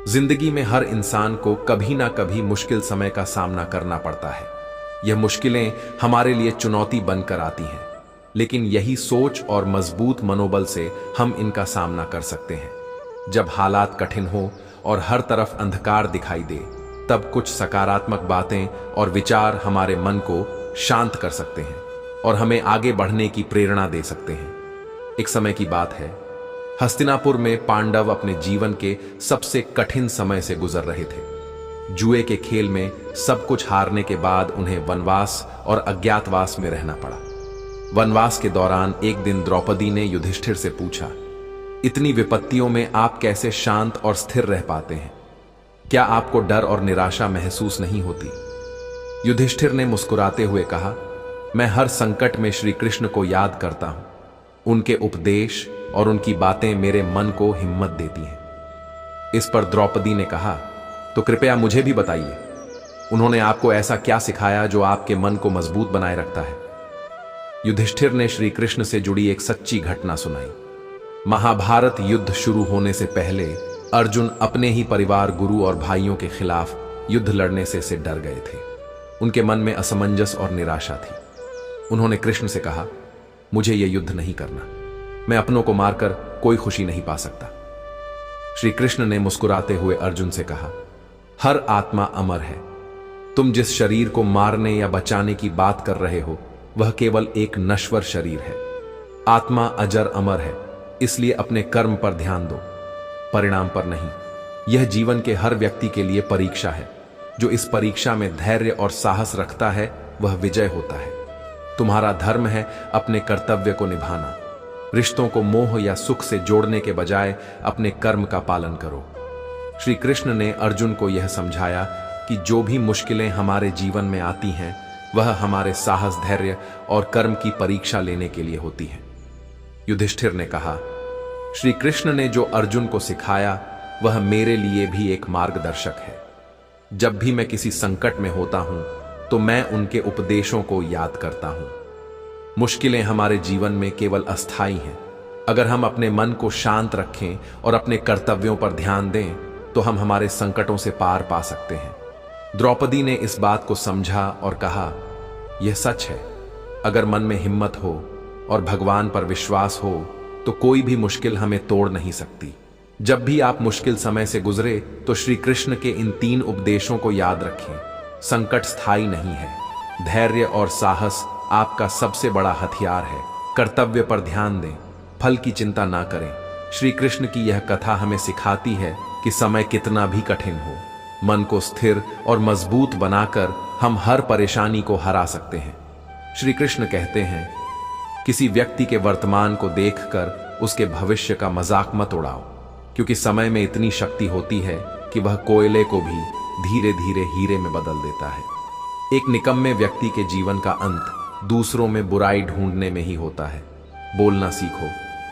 जिंदगी में हर इंसान को कभी ना कभी मुश्किल समय का सामना करना पड़ता है। यह मुश्किलें हमारे लिए चुनौती बनकर आती हैं, लेकिन यही सोच और मजबूत मनोबल से हम इनका सामना कर सकते हैं। जब हालात कठिन हो और हर तरफ अंधकार दिखाई दे, तब कुछ सकारात्मक बातें और विचार हमारे मन को शांत कर सकते हैं और हमें आगे बढ़ने की प्रेरणा दे सकते हैं। एक समय की बात है, हस्तिनापुर में पांडव अपने जीवन के सबसे कठिन समय से गुजर रहे थे। जुए के खेल में सब कुछ हारने के बाद उन्हें वनवास और अज्ञातवास में रहना पड़ा। वनवास के दौरान एक दिन द्रौपदी ने युधिष्ठिर से पूछा, इतनी विपत्तियों में आप कैसे शांत और स्थिर रह पाते हैं? क्या आपको डर और निराशा महसूस नहीं होती? युधिष्ठिर ने मुस्कुराते हुए कहा, मैं हर संकट में श्री कृष्ण को याद करता हूं। उनके उपदेश और उनकी बातें मेरे मन को हिम्मत देती हैं। इस पर द्रौपदी ने कहा, तो कृपया मुझे भी बताइए, उन्होंने आपको ऐसा क्या सिखाया जो आपके मन को मजबूत बनाए रखता है? युधिष्ठिर ने श्री कृष्ण से जुड़ी एक सच्ची घटना सुनाई। महाभारत युद्ध शुरू होने से पहले अर्जुन अपने ही परिवार, गुरु और भाइयों के खिलाफ युद्ध लड़ने से डर गए थे। उनके मन में असमंजस और निराशा थी। उन्होंने कृष्ण से कहा, मुझे यह युद्ध नहीं करना, मैं अपनों को मारकर कोई खुशी नहीं पा सकता। श्री कृष्ण ने मुस्कुराते हुए अर्जुन से कहा, हर आत्मा अमर है। तुम जिस शरीर को मारने या बचाने की बात कर रहे हो, वह केवल एक नश्वर शरीर है। आत्मा अजर अमर है, इसलिए अपने कर्म पर ध्यान दो, परिणाम पर नहीं। यह जीवन के हर व्यक्ति के लिए परीक्षा है। जो इस परीक्षा में धैर्य और साहस रखता है, वह विजय होता है। तुम्हारा धर्म है अपने कर्तव्य को निभाना। रिश्तों को मोह या सुख से जोड़ने के बजाय अपने कर्म का पालन करो। श्री कृष्ण ने अर्जुन को यह समझाया कि जो भी मुश्किलें हमारे जीवन में आती हैं, वह हमारे साहस, धैर्य और कर्म की परीक्षा लेने के लिए होती है। युधिष्ठिर ने कहा, श्री कृष्ण ने जो अर्जुन को सिखाया, वह मेरे लिए भी एक मार्गदर्शक है। जब भी मैं किसी संकट में होता हूं, तो मैं उनके उपदेशों को याद करता हूं। मुश्किलें हमारे जीवन में केवल अस्थायी हैं। अगर हम अपने मन को शांत रखें और अपने कर्तव्यों पर ध्यान दें, तो हम हमारे संकटों से पार पा सकते हैं। द्रौपदी ने इस बात को समझा और कहा, यह सच है, अगर मन में हिम्मत हो और भगवान पर विश्वास हो, तो कोई भी मुश्किल हमें तोड़ नहीं सकती। जब भी आप मुश्किल समय से गुजरे, तो श्री कृष्ण के इन 3 उपदेशों को याद रखें। संकट स्थायी नहीं है। धैर्य और साहस आपका सबसे बड़ा हथियार है। कर्तव्य पर ध्यान दें, फल की चिंता ना करें। श्री कृष्ण की यह कथा हमें सिखाती है कि समय कितना भी कठिन हो, मन को स्थिर और मजबूत बनाकर हम हर परेशानी को हरा सकते हैं। श्री कृष्ण कहते हैं, किसी व्यक्ति के वर्तमान को देखकर उसके भविष्य का मजाक मत उड़ाओ, क्योंकि समय में इतनी शक्ति होती है कि वह कोयले को भी धीरे धीरे हीरे में बदल देता है। एक निकम्मे व्यक्ति के जीवन का अंत दूसरों में बुराई ढूंढने में ही होता है। बोलना सीखो,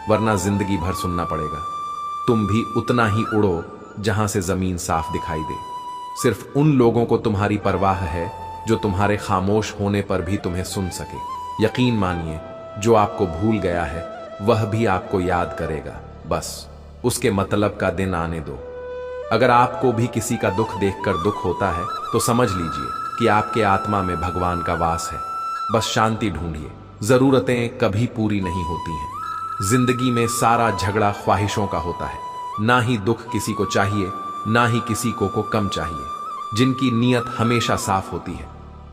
वरना जिंदगी भर सुनना पड़ेगा। तुम भी उतना ही उड़ो जहां से जमीन साफ दिखाई दे। सिर्फ उन लोगों को तुम्हारी परवाह है जो तुम्हारे खामोश होने पर भी तुम्हें सुन सके। यकीन मानिए, जो आपको भूल गया है वह भी आपको याद करेगा। बस उसके मतलब का दिन आने दो। अगर आपको भी किसी का दुख देखकर दुख होता है, तो समझ लीजिए कि आपके आत्मा में भगवान का वास है। बस शांति ढूंढिए। जरूरतें कभी पूरी नहीं होती हैं। जिंदगी में सारा झगड़ा ख्वाहिशों का होता है। ना ही दुख किसी को चाहिए, ना ही किसी को कम चाहिए। जिनकी नीयत हमेशा साफ होती है,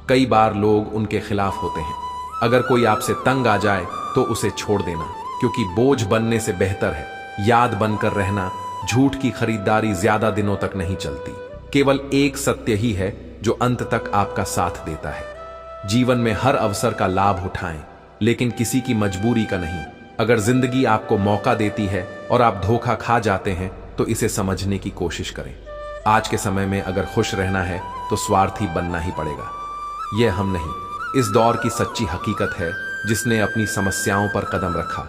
कई बार लोग उनके खिलाफ होते हैं। अगर कोई आपसे तंग आ जाए, तो उसे छोड़ देना, क्योंकि बोझ बनने से बेहतर है याद बनकर रहना। झूठ की खरीदारी ज्यादा दिनों तक नहीं चलती। केवल एक सत्य ही है जो अंत तक आपका साथ देता है। जीवन में हर अवसर का लाभ उठाएं, लेकिन किसी की मजबूरी का नहीं। अगर जिंदगी आपको मौका देती है और आप धोखा खा जाते हैं, तो इसे समझने की कोशिश करें। आज के समय में अगर खुश रहना है, तो स्वार्थी बनना ही पड़ेगा। यह हम नहीं, इस दौर की सच्ची हकीकत है। जिसने अपनी समस्याओं पर कदम रखा,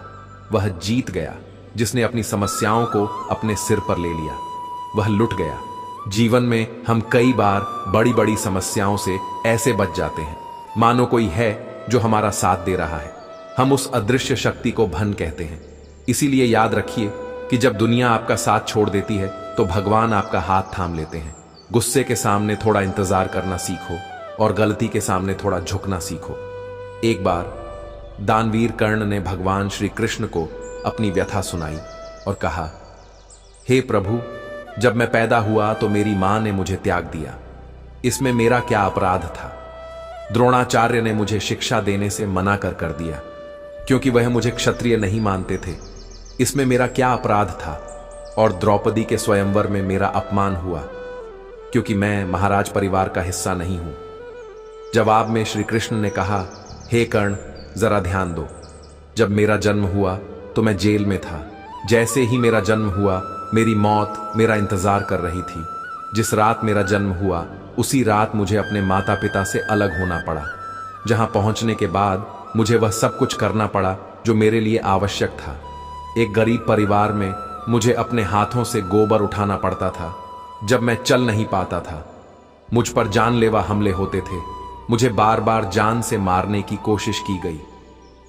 वह जीत गया। जिसने अपनी समस्याओं को अपने सिर पर ले लिया, वह लुट गया। जीवन में हम कई बार बड़ी बड़ी समस्याओं से ऐसे बच जाते हैं मानो कोई है जो हमारा साथ दे रहा है। हम उस अदृश्य शक्ति को धन कहते हैं। इसीलिए याद रखिए कि जब दुनिया आपका साथ छोड़ देती है, तो भगवान आपका हाथ थाम लेते हैं। गुस्से के सामने थोड़ा इंतजार करना सीखो और गलती के सामने थोड़ा झुकना सीखो। एक बार दानवीर कर्ण ने भगवान श्री कृष्ण को अपनी व्यथा सुनाई और कहा, हे प्रभु, जब मैं पैदा हुआ तो मेरी मां ने मुझे त्याग दिया। इसमें मेरा क्या अपराध था? द्रोणाचार्य ने मुझे शिक्षा देने से मना कर दिया क्योंकि वह मुझे क्षत्रिय नहीं मानते थे। इसमें मेरा क्या अपराध था? और द्रौपदी के स्वयंवर में मेरा अपमान हुआ क्योंकि मैं महाराज परिवार का हिस्सा नहीं हूं। जवाब में श्री कृष्ण ने कहा, हे कर्ण, जरा ध्यान दो। जब मेरा जन्म हुआ तो मैं जेल में था। जैसे ही मेरा जन्म हुआ, मेरी मौत मेरा इंतजार कर रही थी। जिस रात मेरा जन्म हुआ उसी रात मुझे अपने माता पिता से अलग होना पड़ा, जहां पहुंचने के बाद मुझे वह सब कुछ करना पड़ा जो मेरे लिए आवश्यक था। एक गरीब परिवार में मुझे अपने हाथों से गोबर उठाना पड़ता था जब मैं चल नहीं पाता था। मुझ पर जानलेवा हमले होते थे। मुझे बार बार जान से मारने की कोशिश की गई।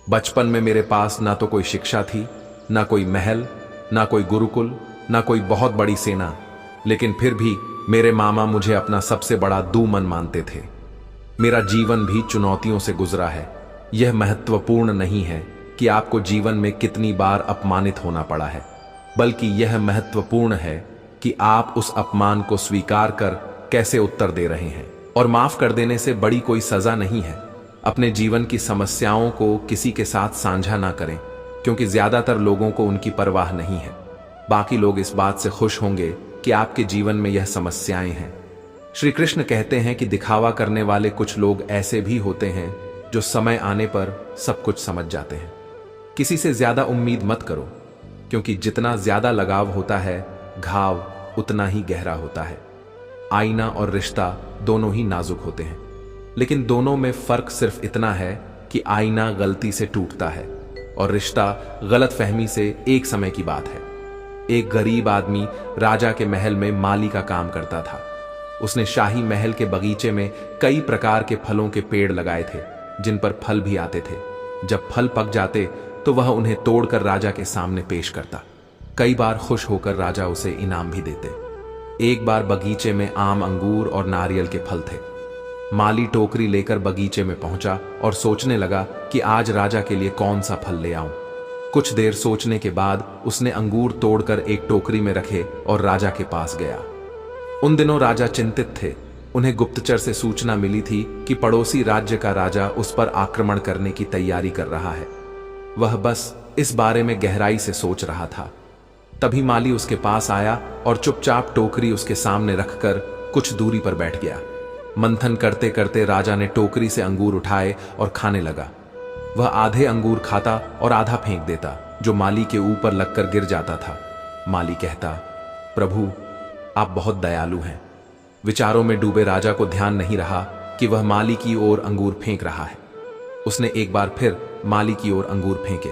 बचपन में मेरे पास ना तो कोई शिक्षा थी, ना कोई महल, ना कोई गुरुकुल, ना कोई बहुत बड़ी सेना, लेकिन फिर भी मेरे मामा मुझे अपना सबसे बड़ा दुश्मन मानते थे। मेरा जीवन भी चुनौतियों से गुजरा है। यह महत्वपूर्ण नहीं है कि आपको जीवन में कितनी बार अपमानित होना पड़ा है, बल्कि यह महत्वपूर्ण है कि आप उस अपमान को स्वीकार कर कैसे उत्तर दे रहे हैं। और माफ कर देने से बड़ी कोई सजा नहीं है। अपने जीवन की समस्याओं को किसी के साथ साझा ना करें, क्योंकि ज्यादातर लोगों को उनकी परवाह नहीं है। बाकी लोग इस बात से खुश होंगे कि आपके जीवन में यह समस्याएं हैं। श्री कृष्ण कहते हैं कि दिखावा करने वाले कुछ लोग ऐसे भी होते हैं जो समय आने पर सब कुछ समझ जाते हैं। किसी से ज्यादा उम्मीद मत करो, क्योंकि जितना ज्यादा लगाव होता है, घाव उतना ही गहरा होता है। आईना और रिश्ता दोनों ही नाजुक होते हैं, लेकिन दोनों में फर्क सिर्फ इतना है कि आईना गलती से टूटता है और रिश्ता गलतफहमी से एक समय की बात है। एक गरीब आदमी राजा के महल में माली का काम करता था। उसने शाही महल के बगीचे में कई प्रकार के फलों के पेड़ लगाए थे, जिन पर फल भी आते थे। जब फल पक जाते तो वह उन्हें तोड़कर राजा के सामने पेश करता। कई बार खुश होकर राजा उसे इनाम भी देते। एक बार बगीचे में आम, अंगूर और नारियल के फल थे। माली टोकरी लेकर बगीचे में पहुंचा और सोचने लगा कि आज राजा के लिए कौन सा फल ले आऊं। कुछ देर सोचने के बाद उसने अंगूर तोड़कर एक टोकरी में रखे और राजा के पास गया। उन दिनों राजा चिंतित थे। उन्हें गुप्तचर से सूचना मिली थी कि पड़ोसी राज्य का राजा उस पर आक्रमण करने की तैयारी कर रहा है। वह बस इस बारे में गहराई से सोच रहा था। तभी माली उसके पास आया और चुपचाप टोकरी उसके सामने रखकर कुछ दूरी पर बैठ गया। मंथन करते करते राजा ने टोकरी से अंगूर उठाए और खाने लगा। वह आधे अंगूर खाता और आधा फेंक देता, जो माली के ऊपर लगकर गिर जाता था। माली कहता, प्रभु, आप बहुत दयालु हैं। विचारों में डूबे राजा को ध्यान नहीं रहा कि वह माली की ओर अंगूर फेंक रहा है। उसने एक बार फिर माली की ओर अंगूर फेंके।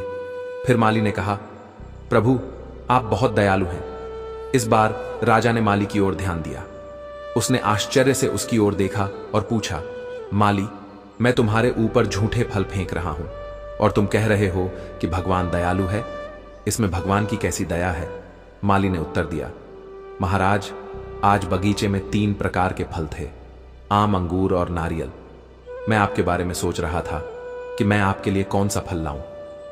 फिर माली ने कहा, प्रभु, आप बहुत दयालु हैं। इस बार राजा ने माली की ओर ध्यान दिया। उसने आश्चर्य से उसकी ओर देखा और पूछा, माली, मैं तुम्हारे ऊपर झूठे फल फेंक रहा हूं और तुम कह रहे हो कि भगवान दयालु है। इसमें भगवान की कैसी दया है? माली ने उत्तर दिया, महाराज, आज बगीचे में 3 प्रकार के फल थे, आम, अंगूर और नारियल। मैं आपके बारे में सोच रहा था कि मैं आपके लिए कौन सा फल लाऊं।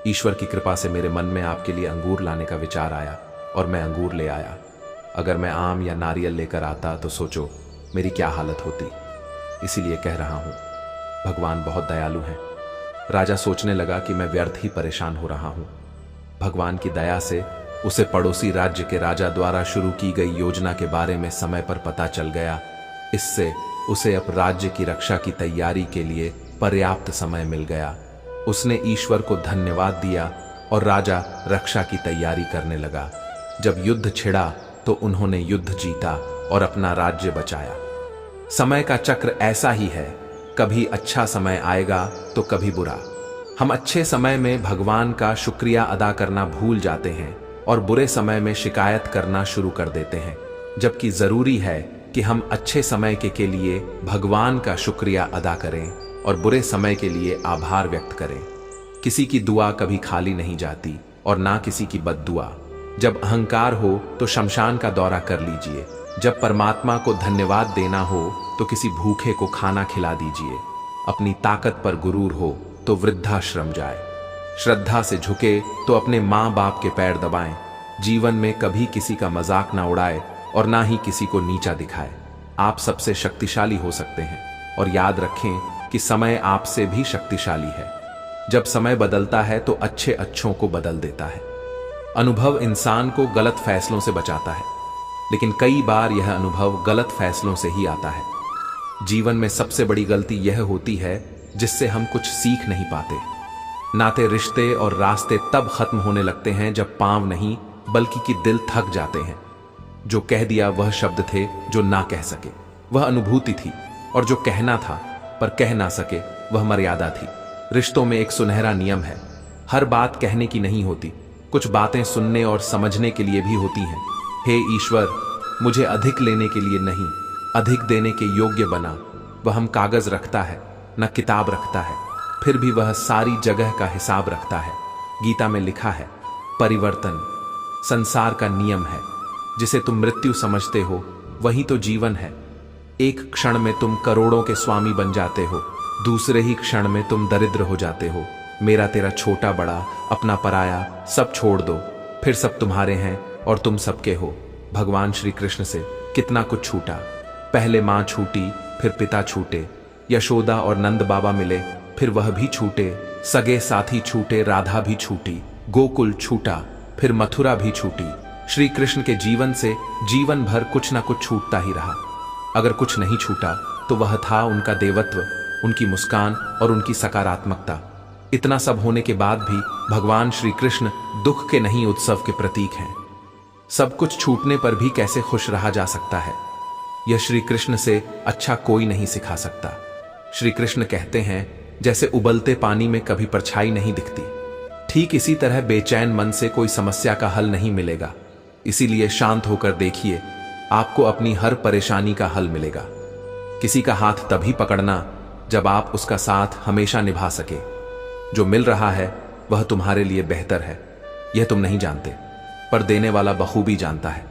ईश्वर की कृपा से मेरे मन में आपके लिए अंगूर लाने का विचार आया और मैं अंगूर ले आया। अगर मैं आम या नारियल लेकर आता तो सोचो मेरी क्या हालत होती। इसीलिए कह रहा हूं, भगवान बहुत दयालु हैं। राजा सोचने लगा कि मैं व्यर्थ ही परेशान हो रहा हूं। भगवान की दया से उसे पड़ोसी राज्य के राजा द्वारा शुरू की गई योजना के बारे में समय पर पता चल गया। इससे उसे अब राज्य की रक्षा की तैयारी के लिए पर्याप्त समय मिल गया। उसने ईश्वर को धन्यवाद दिया और राजा रक्षा की तैयारी करने लगा। जब युद्ध छिड़ा तो उन्होंने युद्ध जीता और अपना राज्य बचाया। समय का चक्र ऐसा ही है, कभी अच्छा समय आएगा तो कभी बुरा। हम अच्छे समय में भगवान का शुक्रिया अदा करना भूल जाते हैं और बुरे समय में शिकायत करना शुरू कर देते हैं, जबकि जरूरी है कि हम अच्छे समय के लिए भगवान का शुक्रिया अदा करें और बुरे समय के लिए आभार व्यक्त करें। किसी की दुआ कभी खाली नहीं जाती और ना किसी की बद्दुआ। जब अहंकार हो तो शमशान का दौरा कर लीजिए। जब परमात्मा को धन्यवाद देना हो तो किसी भूखे को खाना खिला दीजिए। अपनी ताकत पर गुरूर हो तो वृद्धाश्रम जाए। श्रद्धा से झुके तो अपने माँ बाप के पैर दबाएं। जीवन में कभी किसी का मजाक ना उड़ाए और ना ही किसी को नीचा दिखाए। आप सबसे शक्तिशाली हो सकते हैं और याद रखें कि समय आपसे भी शक्तिशाली है। जब समय बदलता है तो अच्छे अच्छों को बदल देता है। अनुभव इंसान को गलत फैसलों से बचाता है, लेकिन कई बार यह अनुभव गलत फैसलों से ही आता है। जीवन में सबसे बड़ी गलती यह होती है जिससे हम कुछ सीख नहीं पाते। नाते, रिश्ते और रास्ते तब खत्म होने लगते हैं जब पांव नहीं बल्कि कि दिल थक जाते हैं। जो कह दिया वह शब्द थे जो ना कह सके, वह अनुभूति थी, और जो कहना था पर कह ना सके वह मर्यादा थी। रिश्तों में एक सुनहरा नियम है, हर बात कहने की नहीं होती, कुछ बातें सुनने और समझने के लिए भी होती हैं। हे ईश्वर, मुझे अधिक लेने के लिए नहीं, अधिक देने के योग्य बना। वह हम कागज रखता है न किताब रखता है, फिर भी वह सारी जगह का हिसाब रखता है। गीता में लिखा है, परिवर्तन संसार का नियम है। जिसे तुम मृत्यु समझते हो वही तो जीवन है। एक क्षण में तुम करोड़ों के स्वामी बन जाते हो, दूसरे ही क्षण में तुम दरिद्र हो जाते हो। मेरा तेरा, छोटा बड़ा, अपना पराया, सब छोड़ दो, फिर सब तुम्हारे हैं और तुम सबके हो। भगवान श्री कृष्ण से कितना कुछ छूटा। पहले मां छूटी, फिर पिता छूटे, यशोदा और नंद बाबा मिले, फिर वह भी छूटे, सगे साथी छूटे, राधा भी छूटी, गोकुल छूटा, फिर मथुरा भी छूटी। श्री कृष्ण के जीवन से जीवन भर कुछ ना कुछ छूटता ही रहा। अगर कुछ नहीं छूटा तो वह था उनका देवत्व, उनकी मुस्कान और उनकी सकारात्मकता। इतना सब होने के बाद भी भगवान श्री कृष्ण दुख के नहीं, उत्सव के प्रतीक हैं। सब कुछ छूटने पर भी कैसे खुश रहा जा सकता है, यह श्री कृष्ण से अच्छा कोई नहीं सिखा सकता। श्री कृष्ण कहते हैं, जैसे उबलते पानी में कभी परछाई नहीं दिखती, ठीक इसी तरह बेचैन मन से कोई समस्या का हल नहीं मिलेगा। इसीलिए शांत होकर देखिए, आपको अपनी हर परेशानी का हल मिलेगा। किसी का हाथ तभी पकड़ना जब आप उसका साथ हमेशा निभा सके। जो मिल रहा है वह तुम्हारे लिए बेहतर है, यह तुम नहीं जानते, पर देने वाला बखूबी जानता है।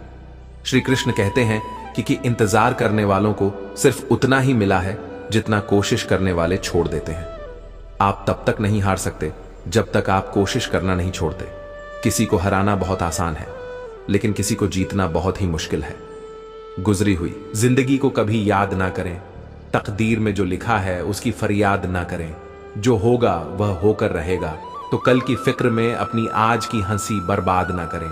श्री कृष्ण कहते हैं कि इंतजार करने वालों को सिर्फ उतना ही मिला है जितना कोशिश करने वाले छोड़ देते हैं। आप तब तक नहीं हार सकते जब तक आप कोशिश करना नहीं छोड़ते। किसी को हराना बहुत आसान है, लेकिन किसी को जीतना बहुत ही मुश्किल है। गुजरी हुई जिंदगी को कभी याद ना करें, तकदीर में जो लिखा है उसकी फरियाद ना करें। जो होगा वह होकर रहेगा, तो कल की फिक्र में अपनी आज की हंसी बर्बाद ना करें।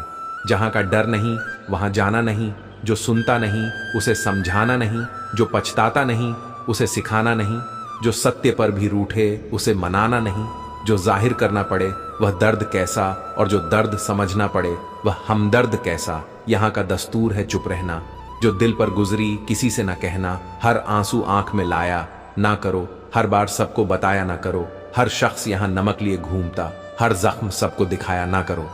जहां का डर नहीं वहां जाना नहीं, जो सुनता नहीं उसे समझाना नहीं, जो पछताता नहीं उसे सिखाना नहीं, जो सत्य पर भी रूठे उसे मनाना नहीं, जो जाहिर करना पड़े वह दर्द कैसा और जो दर्द समझना पड़े वह हमदर्द कैसा। यहाँ का दस्तूर है चुप रहना, जो दिल पर गुजरी किसी से ना कहना। हर आंसू आंख में लाया ना करो, हर बार सबको बताया ना करो। हर शख्स यहाँ नमक लिए घूमता, हर जख्म सबको दिखाया ना करो।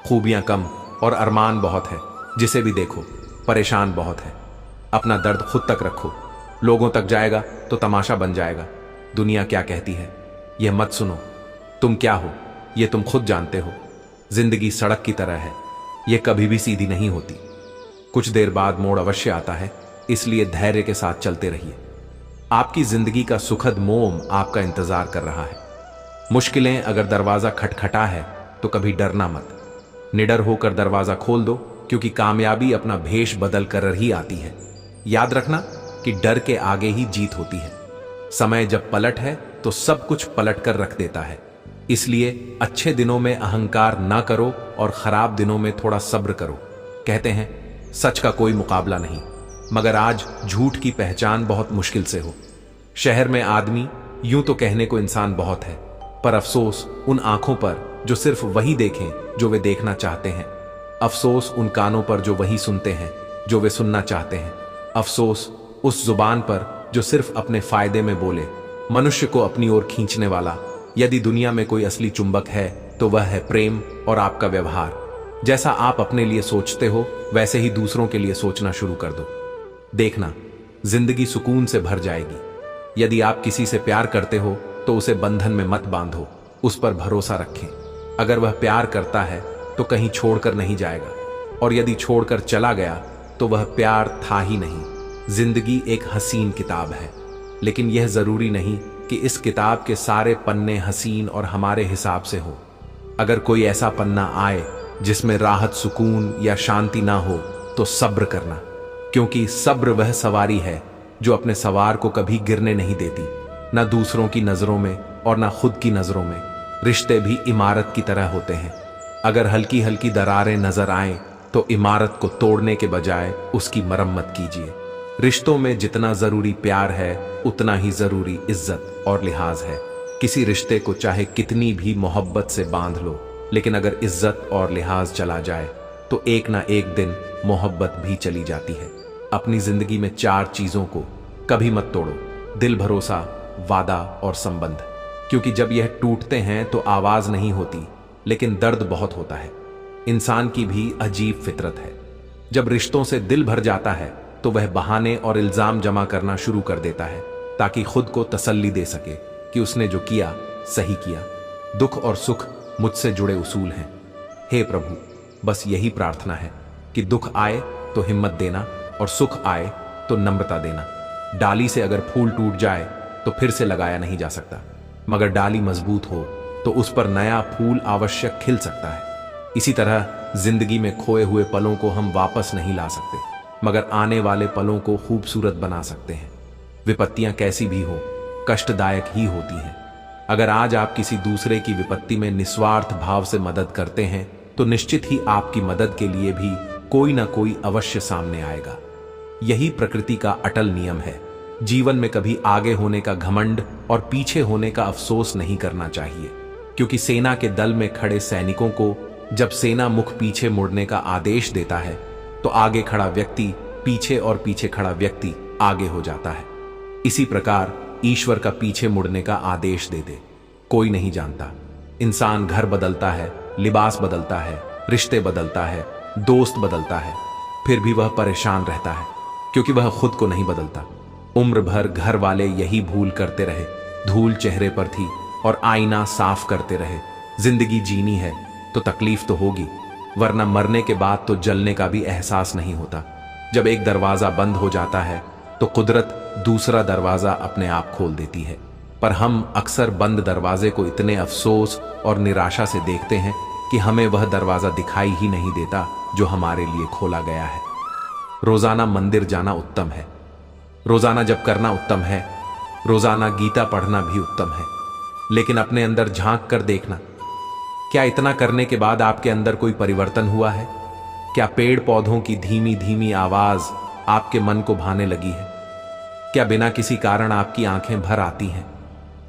खूबियां कम और अरमान बहुत है, जिसे भी देखो परेशान बहुत है। अपना दर्द खुद तक रखो, लोगों तक जाएगा तो तमाशा बन जाएगा। दुनिया क्या कहती है यह मत सुनो, तुम क्या हो ये तुम खुद जानते हो। जिंदगी सड़क की तरह है, यह कभी भी सीधी नहीं होती। कुछ देर बाद मोड़ अवश्य आता है, इसलिए धैर्य के साथ चलते रहिए। आपकी जिंदगी का सुखद मोम आपका इंतजार कर रहा है। मुश्किलें अगर दरवाजा खटखटा है तो कभी डरना मत, निडर होकर दरवाजा खोल दो, क्योंकि कामयाबी अपना भेष बदल कर ही आती है। याद रखना कि डर के आगे ही जीत होती है। समय जब पलट है तो सब कुछ पलट कर रख देता है। इसलिए अच्छे दिनों में अहंकार ना करो और खराब दिनों में थोड़ा सब्र करो। कहते हैं सच का कोई मुकाबला नहीं, मगर आज झूठ की पहचान बहुत मुश्किल से हो। शहर में आदमी, यूं तो कहने को इंसान बहुत है, पर अफसोस उन आंखों पर जो सिर्फ वही देखें जो वे देखना चाहते हैं। अफसोस उन कानों पर जो वही सुनते हैं जो वे सुनना चाहते हैं। अफसोस उस जुबान पर जो सिर्फ अपने फायदे में बोले। मनुष्य को अपनी ओर खींचने वाला यदि दुनिया में कोई असली चुंबक है तो वह है प्रेम और आपका व्यवहार। जैसा आप अपने लिए सोचते हो वैसे ही दूसरों के लिए सोचना शुरू कर दो। देखना जिंदगी सुकून से भर जाएगी। यदि आप किसी से प्यार करते हो तो उसे बंधन में मत बांधो, उस पर भरोसा रखें। अगर वह प्यार करता है तो कहीं छोड़कर नहीं जाएगा। और यदि छोड़कर चला गया तो वह प्यार था ही नहीं। जिंदगी एक हसीन किताब है, लेकिन यह जरूरी नहीं कि इस किताब के सारे पन्ने हसीन और हमारे हिसाब से हो। अगर कोई ऐसा पन्ना आए जिसमें राहत, सुकून या शांति ना हो तो सब्र करना, क्योंकि सब्र वह सवारी है जो अपने सवार को कभी गिरने नहीं देती, ना दूसरों की नजरों में और ना खुद की नजरों में। रिश्ते भी इमारत की तरह होते हैं। अगर हल्की हल्की दरारें नजर आएं तो इमारत को तोड़ने के बजाय उसकी मरम्मत कीजिए। रिश्तों में जितना जरूरी प्यार है उतना ही जरूरी इज्जत और लिहाज है। किसी रिश्ते को चाहे कितनी भी मोहब्बत से बांध लो, लेकिन अगर इज्जत और लिहाज चला जाए तो एक ना एक दिन मोहब्बत भी चली जाती है। अपनी जिंदगी में 4 चीजों को कभी मत तोड़ो: दिल, भरोसा, वादा और संबंध। क्योंकि जब यह टूटते हैं तो आवाज नहीं होती, लेकिन दर्द बहुत होता है। इंसान की भी अजीब फितरत है। जब रिश्तों से दिल भर जाता है तो वह बहाने और इल्जाम जमा करना शुरू कर देता है, ताकि खुद को तसल्ली दे सके कि उसने जो किया सही किया। दुख और सुख मुझसे जुड़े उसूल हैं। हे प्रभु, बस यही प्रार्थना है कि दुख आए तो हिम्मत देना और सुख आए तो नम्रता देना। डाली से अगर फूल टूट जाए तो फिर से लगाया नहीं जा सकता, मगर डाली मजबूत हो तो उस पर नया फूल आवश्यक खिल सकता है। इसी तरह जिंदगी में खोए हुए पलों को हम वापस नहीं ला सकते, मगर आने वाले पलों को खूबसूरत बना सकते हैं। विपत्तियां कैसी भी हो, कष्टदायक ही होती हैं। अगर आज आप किसी दूसरे की विपत्ति में निस्वार्थ भाव से मदद करते हैं तो निश्चित ही आपकी मदद के लिए भी कोई ना कोई अवश्य सामने आएगा। यही प्रकृति का अटल नियम है। जीवन में कभी आगे होने का घमंड और पीछे होने का अफसोस नहीं करना चाहिए, क्योंकि सेना के दल में खड़े सैनिकों को जब सेना मुख पीछे मुड़ने का आदेश देता है तो आगे खड़ा व्यक्ति पीछे और पीछे खड़ा व्यक्ति आगे हो जाता है। इसी प्रकार ईश्वर का पीछे मुड़ने का आदेश दे दे। कोई नहीं जानता। इंसान घर बदलता है, लिबास बदलता है, रिश्ते बदलता है, दोस्त बदलता है, फिर भी वह परेशान रहता है, क्योंकि वह खुद को नहीं बदलता। उम्र भर घर वाले यही भूल करते रहे, धूल चेहरे पर थी और आईना साफ करते रहे। जिंदगी जीनी है तो तकलीफ तो होगी, वरना मरने के बाद तो जलने का भी एहसास नहीं होता। जब एक दरवाजा बंद हो जाता है तो कुदरत दूसरा दरवाजा अपने आप खोल देती है, पर हम अक्सर बंद दरवाजे को इतने अफसोस और निराशा से देखते हैं कि हमें वह दरवाजा दिखाई ही नहीं देता जो हमारे लिए खोला गया है। रोजाना मंदिर जाना उत्तम है, रोजाना जप करना उत्तम है, रोजाना गीता पढ़ना भी उत्तम है, लेकिन अपने अंदर झांक कर देखना, क्या इतना करने के बाद आपके अंदर कोई परिवर्तन हुआ है? क्या पेड़ पौधों की धीमी धीमी आवाज आपके मन को भाने लगी है? क्या बिना किसी कारण आपकी आंखें भर आती हैं?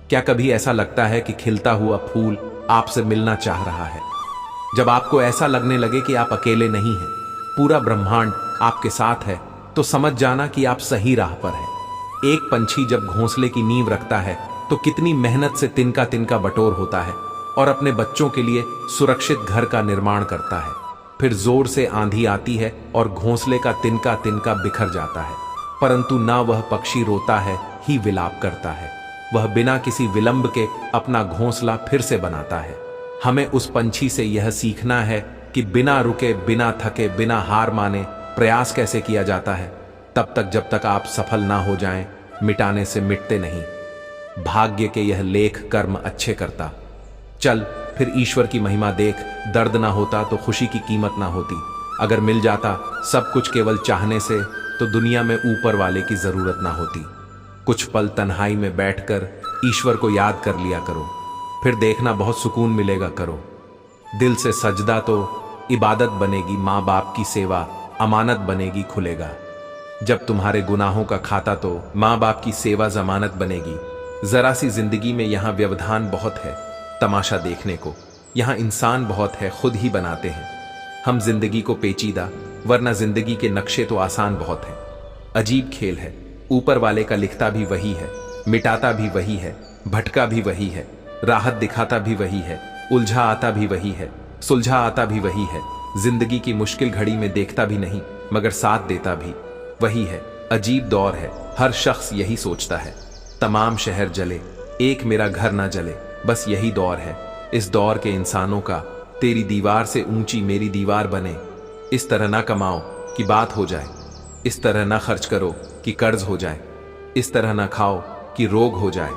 क्या कभी ऐसा लगता है कि खिलता हुआ फूल आपसे मिलना चाह रहा है? जब आपको ऐसा लगने लगे कि आप अकेले नहीं हैं, पूरा ब्रह्मांड आपके साथ है, तो समझ जाना कि आप सही राह पर हैं। एक पंछी जब घोंसले की नींव रखता है तो कितनी मेहनत से तिनका तिनका बटोर होता है और अपने बच्चों के लिए सुरक्षित घर का निर्माण करता है। फिर जोर से आंधी आती है और घोंसले का तिनका तिनका बिखर जाता है, परंतु ना वह पक्षी रोता है ही विलाप करता है। वह बिना किसी विलंब के अपना घोंसला फिर से बनाता है। हमें उस पंछी से यह सीखना है कि बिना रुके, बिना थके, बिना हार माने प्रयास कैसे किया जाता है। तब तक जब तक आप सफल ना हो जाएं, मिटाने से मिटते नहीं। भाग्य के यह लेख कर्म अच्छे करता। चल फिर ईश्वर की महिमा देख। दर्द ना होता तो खुशी की कीमत ना होती। अगर मिल जाता सब कुछ केवल चाहने से तो दुनिया में ऊपर वाले की जरूरत ना होती। कुछ पल तन्हाई में बैठकर ईश्वर को याद कर लिया करो, फिर देखना बहुत सुकून मिलेगा। करो दिल से सजदा तो इबादत बनेगी, माँ बाप की सेवा अमानत बनेगी, खुलेगा। जब तुम्हारे गुनाहों का खाता तो माँ बाप की सेवा जमानत बनेगी। जरा सी जिंदगी में यहाँ व्यवधान बहुत है तमाशा देखने को। यहाँ इंसान बहुत है, खुद ही बनाते हैं हम जिंदगी को पेचीदा, वरना जिंदगी के नक्शे तो आसान बहुत हैं। अजीब खेल है, ऊपर वाले का लिखता भी वही है, मिटाता भी वही है, भटका भी वही है, राहत दिखाता भी वही है, उलझा आता भी वही है, सुलझा आता भी वही है। जिंदगी की मुश्किल घड़ी में देखता भी नहीं मगर साथ देता भी वही है। अजीब दौर है, हर शख्स यही सोचता है तमाम शहर जले, एक मेरा घर ना जले। बस यही दौर है। इस दौर के इंसानों का तेरी दीवार से ऊंची मेरी दीवार बने, इस तरह ना कमाओ कि बात हो जाए, इस तरह ना खर्च करो कि कर्ज हो जाए, इस तरह ना खाओ कि रोग हो जाए,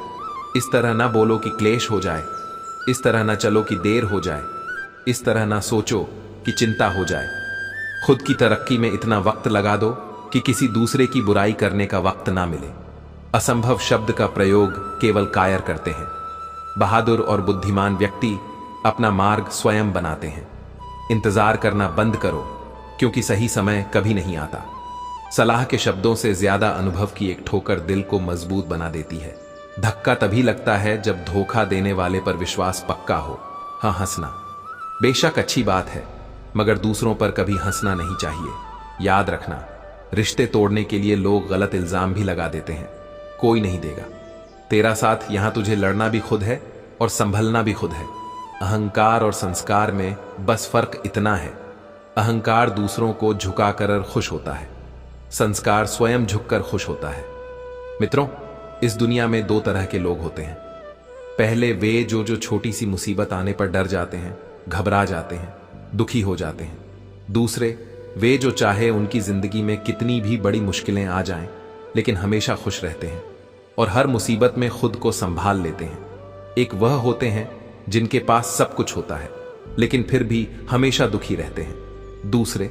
इस तरह ना बोलो कि क्लेश हो जाए, इस तरह ना चलो कि देर हो जाए, इस तरह ना सोचो कि चिंता हो जाए। खुद की तरक्की में इतना वक्त लगा दो कि किसी दूसरे की बुराई करने का वक्त ना मिले। असंभव शब्द का प्रयोग केवल कायर करते हैं। बहादुर और बुद्धिमान व्यक्ति अपना मार्ग स्वयं बनाते हैं। इंतजार करना बंद करो, क्योंकि सही समय कभी नहीं आता। सलाह के शब्दों से ज्यादा अनुभव की एक ठोकर दिल को मजबूत बना देती है। धक्का तभी लगता है जब धोखा देने वाले पर विश्वास पक्का हो। हाँ, हंसना बेशक अच्छी बात है, मगर दूसरों पर कभी हंसना नहीं चाहिए। याद रखना, रिश्ते तोड़ने के लिए लोग गलत इल्जाम भी लगा देते हैं। कोई नहीं देगा तेरा साथ। यहां तुझे लड़ना भी खुद है और संभलना भी खुद है। अहंकार और संस्कार में बस फर्क इतना है, अहंकार दूसरों को झुकाकर खुश होता है, संस्कार स्वयं झुककर खुश होता है। मित्रों, इस दुनिया में दो तरह के लोग होते हैं। पहले वे जो छोटी सी मुसीबत आने पर डर जाते हैं, घबरा जाते हैं, दुखी हो जाते हैं। दूसरे वे जो चाहे उनकी जिंदगी में कितनी भी बड़ी मुश्किलें आ जाएं, लेकिन हमेशा खुश रहते हैं और हर मुसीबत में खुद को संभाल लेते हैं। एक वह होते हैं जिनके पास सब कुछ होता है, लेकिन फिर भी हमेशा दुखी रहते हैं। दूसरे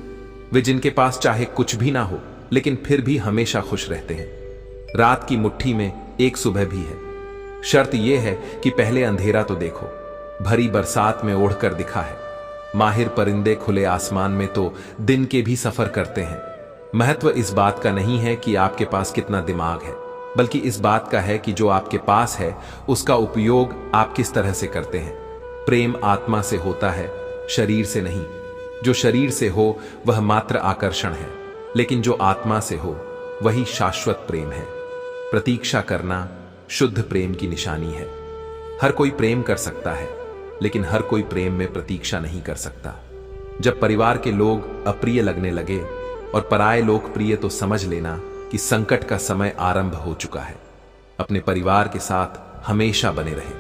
वे जिनके पास चाहे कुछ भी ना हो, लेकिन फिर भी हमेशा खुश रहते हैं। रात की मुट्ठी में एक सुबह भी है। शर्त यह है कि पहले अंधेरा तो देखो। भरी बरसात में ओढ़कर दिखा है। माहिर परिंदे खुले आसमान में तो दिन के भी सफर करते हैं। महत्व इस बात का नहीं है कि आपके पास कितना दिमाग है, बल्कि इस बात का है कि जो आपके पास है उसका उपयोग आप किस तरह से करते हैं। प्रेम आत्मा से होता है, शरीर से नहीं। जो शरीर से हो वह मात्र आकर्षण है, लेकिन जो आत्मा से हो वही शाश्वत प्रेम है। प्रतीक्षा करना शुद्ध प्रेम की निशानी है। हर कोई प्रेम कर सकता है, लेकिन हर कोई प्रेम में प्रतीक्षा नहीं कर सकता। जब परिवार के लोग अप्रिय लगने लगे और पराये लोग प्रिय, तो समझ लेना कि संकट का समय आरंभ हो चुका है। अपने परिवार के साथ हमेशा बने रहे,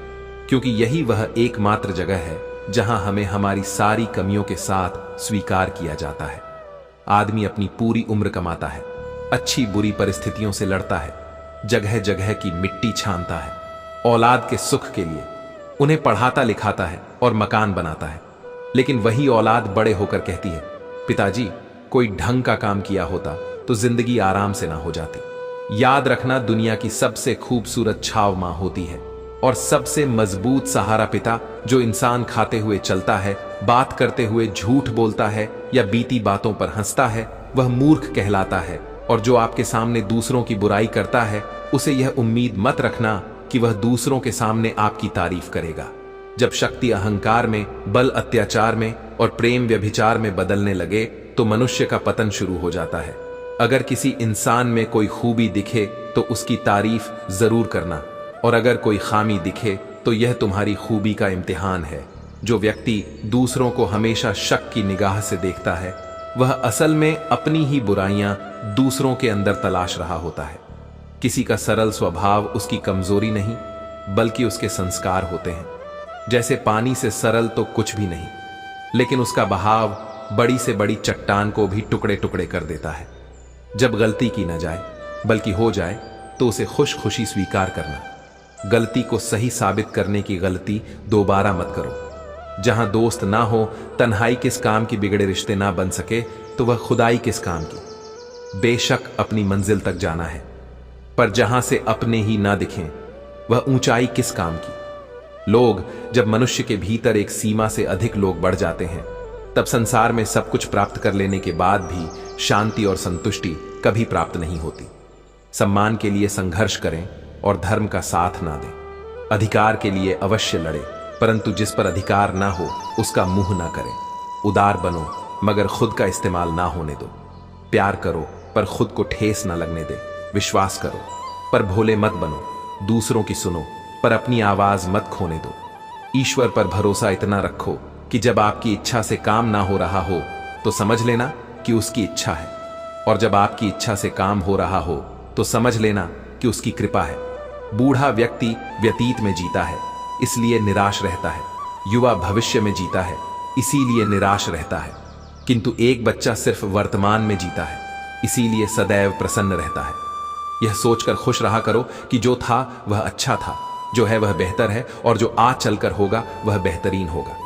क्योंकि यही वह एकमात्र जगह है जहां हमें हमारी सारी कमियों के साथ स्वीकार किया जाता है। आदमी अपनी पूरी उम्र कमाता है, अच्छी बुरी परिस्थितियों से लड़ता है, जगह जगह की मिट्टी छानता है, औलाद के सुख के लिए उन्हें पढ़ाता लिखाता है और मकान बनाता है। लेकिन वही औलाद बड़े होकर कहती है, पिताजी कोई ढंग का काम किया होता तो जिंदगी आराम से ना हो जाती। याद रखना, दुनिया की सबसे खूबसूरत छाव मां होती है और सबसे मजबूत सहारा पिता। जो इंसान खाते हुए चलता है, बात करते हुए झूठ बोलता है या बीती बातों पर हंसता है, वह मूर्ख कहलाता है। और जो आपके सामने दूसरों की बुराई करता है, उसे यह उम्मीद मत रखना कि वह दूसरों के सामने आपकी तारीफ करेगा। जब शक्ति अहंकार में, बल अत्याचार में और प्रेम व्यभिचार में बदलने लगे, तो मनुष्य का पतन शुरू हो जाता है। अगर किसी इंसान में कोई खूबी दिखे तो उसकी तारीफ जरूर करना, और अगर कोई खामी दिखे तो यह तुम्हारी खूबी का इम्तिहान है। जो व्यक्ति दूसरों को हमेशा शक की निगाह से देखता है, वह असल में अपनी ही बुराइयां दूसरों के अंदर तलाश रहा होता है। किसी का सरल स्वभाव उसकी कमजोरी नहीं, बल्कि उसके संस्कार होते हैं। जैसे पानी से सरल तो कुछ भी नहीं, लेकिन उसका बहाव बड़ी से बड़ी चट्टान को भी टुकड़े टुकड़े कर देता है। जब गलती की न जाए बल्कि हो जाए, तो उसे खुश खुशी स्वीकार करना। गलती को सही साबित करने की गलती दोबारा मत करो। जहां दोस्त ना हो, तन्हाई किस काम की, बिगड़े रिश्ते ना बन सके तो वह खुदाई किस काम की। बेशक अपनी मंजिल तक जाना है, पर जहां से अपने ही ना दिखें, वह ऊंचाई किस काम की। लोग, जब मनुष्य के भीतर एक सीमा से अधिक लोग बढ़ जाते हैं, तब संसार में सब कुछ प्राप्त कर लेने के बाद भी शांति और संतुष्टि कभी प्राप्त नहीं होती। सम्मान के लिए संघर्ष करें और धर्म का साथ ना दें। अधिकार के लिए अवश्य लड़े, परंतु जिस पर अधिकार ना हो उसका मुंह ना करें। उदार बनो, मगर खुद का इस्तेमाल ना होने दो। प्यार करो, पर खुद को ठेस ना लगने दे। विश्वास करो, पर भोले मत बनो। दूसरों की सुनो, पर अपनी आवाज मत खोने दो। ईश्वर पर भरोसा इतना रखो कि जब आपकी इच्छा से काम ना हो रहा हो, तो समझ लेना कि उसकी इच्छा है, और जब आपकी इच्छा से काम हो रहा हो, तो समझ लेना कि उसकी कृपा है। बूढ़ा व्यक्ति व्यतीत में जीता है, इसलिए निराश रहता है। युवा भविष्य में जीता है, इसीलिए निराश रहता है। किंतु एक बच्चा सिर्फ वर्तमान में जीता है, इसीलिए सदैव प्रसन्न रहता है। यह सोचकर खुश रहा करो कि जो था वह अच्छा था, जो है वह बेहतर है, और जो आज चलकर होगा वह बेहतरीन होगा।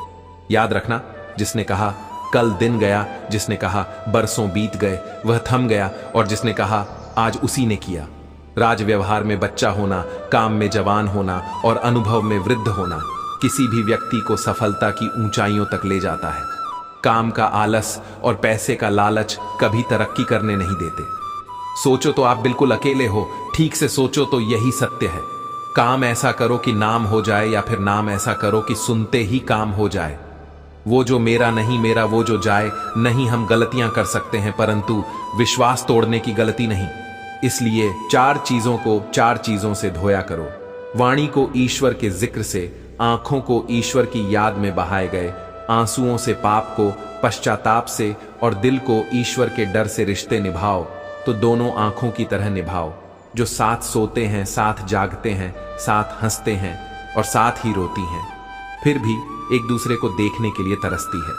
याद रखना, जिसने कहा कल दिन गया, जिसने कहा बरसों बीत गए, वह थम गया, और जिसने कहा आज उसी ने किया। राज व्यवहार में बच्चा होना, काम में जवान होना और अनुभव में वृद्ध होना किसी भी व्यक्ति को सफलता की ऊंचाइयों तक ले जाता है। काम का आलस और पैसे का लालच कभी तरक्की करने नहीं देते। सोचो तो आप बिल्कुल अकेले हो, ठीक से सोचो तो यही सत्य है। काम ऐसा करो कि नाम हो जाए, या फिर नाम ऐसा करो कि सुनते ही काम हो जाए। वो जो मेरा नहीं, मेरा वो जो जाए नहीं। हम गलतियां कर सकते हैं, परंतु विश्वास तोड़ने की गलती नहीं। इसलिए चार चीजों से धोया करो। वाणी को ईश्वर के जिक्र से, आंखों को ईश्वर की याद में बहाए गए, आंसुओं से पाप को, पश्चाताप से, और दिल को ईश्वर के डर से रिश्ते निभाओ तो दोनों आंखों की तरह निभाओ, जो साथ सोते हैं, साथ जागते हैं, साथ हंसते हैं और साथ ही रोती हैं, फिर भी एक दूसरे को देखने के लिए तरसती है।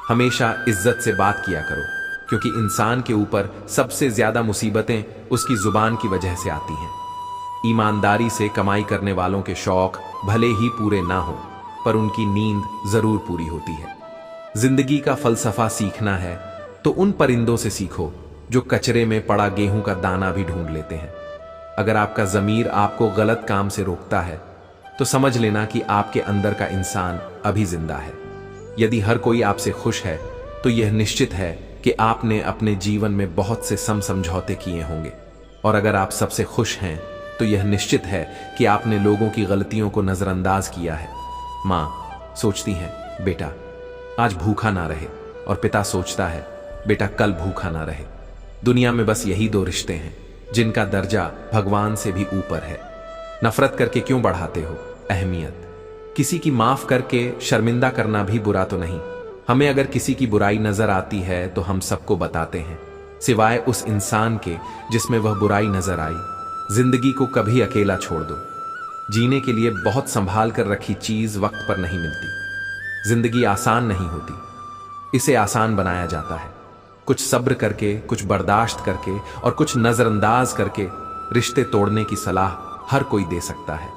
हमेशा इज्जत से बात किया करो, क्योंकि इंसान के ऊपर सबसे ज्यादा मुसीबतें उसकी जुबान की वजह से आती हैं। ईमानदारी से कमाई करने वालों के शौक भले ही पूरे ना हो, पर उनकी नींद जरूर पूरी होती है। जिंदगी का फलसफा सीखना है तो उन परिंदों से सीखो जो कचरे में पड़ा गेहूं का दाना भी ढूंढ लेते हैं। अगर आपका ज़मीर आपको गलत काम से रोकता है तो समझ लेना कि आपके अंदर का इंसान अभी जिंदा है। यदि हर कोई आपसे खुश है तो यह निश्चित है कि आपने अपने जीवन में बहुत से समझौते किए होंगे, और अगर आप सबसे खुश हैं तो यह निश्चित है कि आपने लोगों की गलतियों को नजरअंदाज किया है। माँ सोचती है बेटा आज भूखा ना रहे, और पिता सोचता है बेटा कल भूखा ना रहे। दुनिया में बस यही दो रिश्ते हैं जिनका दर्जा भगवान से भी ऊपर है। नफरत करके क्यों बढ़ाते हो अहमियत? किसी की माफ करके शर्मिंदा करना भी बुरा तो नहीं। हमें अगर किसी की बुराई नजर आती है तो हम सबको बताते हैं, सिवाय उस इंसान के जिसमें वह बुराई नजर आई। जिंदगी को कभी अकेला छोड़ दो। जीने के लिए बहुत संभाल कर रखी चीज वक्त पर नहीं मिलती। जिंदगी आसान नहीं होती, इसे आसान बनाया जाता है। कुछ सब्र करके, कुछ बर्दाश्त करके और कुछ नजरअंदाज करके रिश्ते तोड़ने की सलाह हर कोई दे सकता है,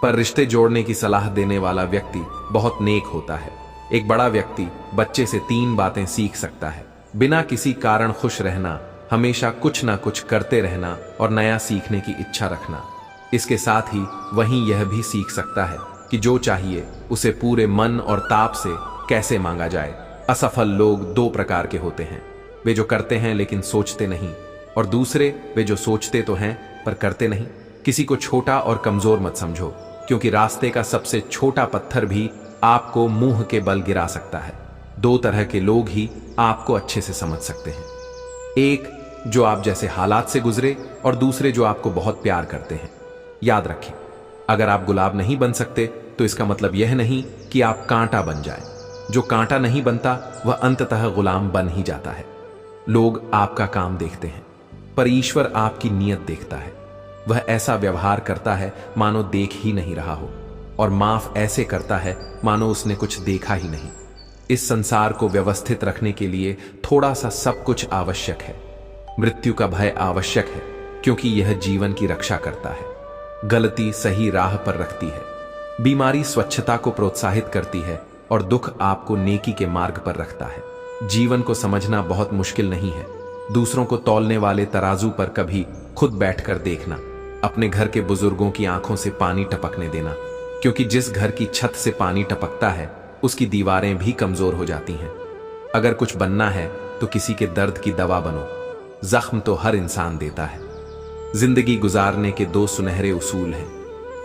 पर रिश्ते जोड़ने की सलाह देने वाला व्यक्ति बहुत नेक होता है। एक बड़ा व्यक्ति बच्चे से 3 बातें सीख सकता है: बिना किसी कारण खुश रहना, हमेशा कुछ ना कुछ करते रहना और नया सीखने की इच्छा रखना। इसके साथ ही वहीं यह भी सीख सकता है कि जो चाहिए उसे पूरे मन और ताप से कैसे मांगा जाए। असफल लोग 2 प्रकार के होते हैं, वे जो करते हैं लेकिन सोचते नहीं, और दूसरे वे जो सोचते तो हैं पर करते नहीं। किसी को छोटा और कमजोर मत समझो, क्योंकि रास्ते का सबसे छोटा पत्थर भी आपको मुंह के बल गिरा सकता है। 2 तरह के लोग ही आपको अच्छे से समझ सकते हैं, एक जो आप जैसे हालात से गुजरे और दूसरे जो आपको बहुत प्यार करते हैं। याद रखें, अगर आप गुलाब नहीं बन सकते तो इसका मतलब यह नहीं कि आप कांटा बन जाएं। जो कांटा नहीं बनता वह अंततः गुलाम बन ही जाता है। लोग आपका काम देखते हैं, पर ईश्वर आपकी नीयत देखता है। वह ऐसा व्यवहार करता है मानो देख ही नहीं रहा हो, और माफ ऐसे करता है मानो उसने कुछ देखा ही नहीं। इस संसार को व्यवस्थित रखने के लिए थोड़ा सा सब कुछ आवश्यक है। मृत्यु का भय आवश्यक है, क्योंकि यह जीवन की रक्षा करता है। गलती सही राह पर रखती है, बीमारी स्वच्छता को प्रोत्साहित करती है, और दुख आपको नेकी के मार्ग पर रखता है। जीवन को समझना बहुत मुश्किल नहीं है। दूसरों को तौलने वाले तराजू पर कभी खुद बैठकर देखना। अपने घर के बुजुर्गों की आंखों से पानी टपकने देना, क्योंकि जिस घर की छत से पानी टपकता है उसकी दीवारें भी कमजोर हो जाती हैं। अगर कुछ बनना है तो किसी के दर्द की दवा बनो। जख्म तो हर इंसान देता है। जिंदगी गुजारने के 2 सुनहरे उसूल हैं: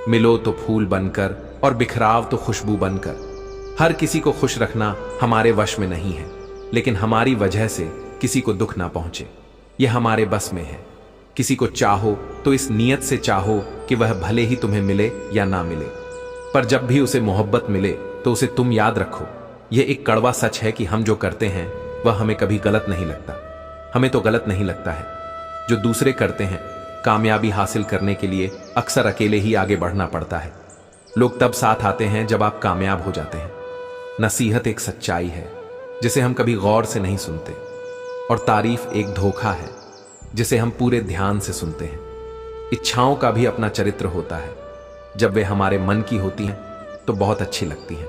मिलो तो फूल बनकर और बिखराव तो खुशबू बनकर। हर किसी को खुश रखना हमारे वश में नहीं है, लेकिन हमारी वजह से किसी को दुख ना पहुंचे यह हमारे बस में है। किसी को चाहो तो इस नियत से चाहो कि वह भले ही तुम्हें मिले या ना मिले, पर जब भी उसे मोहब्बत मिले तो उसे तुम याद रखो। यह एक कड़वा सच है कि हम जो करते हैं वह हमें कभी गलत नहीं लगता। हमें तो गलत नहीं लगता है, जो दूसरे करते हैं। कामयाबी हासिल करने के लिए अक्सर अकेले ही आगे बढ़ना पड़ता है। लोग तब साथ आते हैं जब आप कामयाब हो जाते हैं। नसीहत एक सच्चाई है, जिसे हम कभी गौर से नहीं सुनते, और तारीफ एक धोखा है जिसे हम पूरे ध्यान से सुनते हैं। इच्छाओं का भी अपना चरित्र होता है। जब वे हमारे मन की होती हैं तो बहुत अच्छी लगती हैं,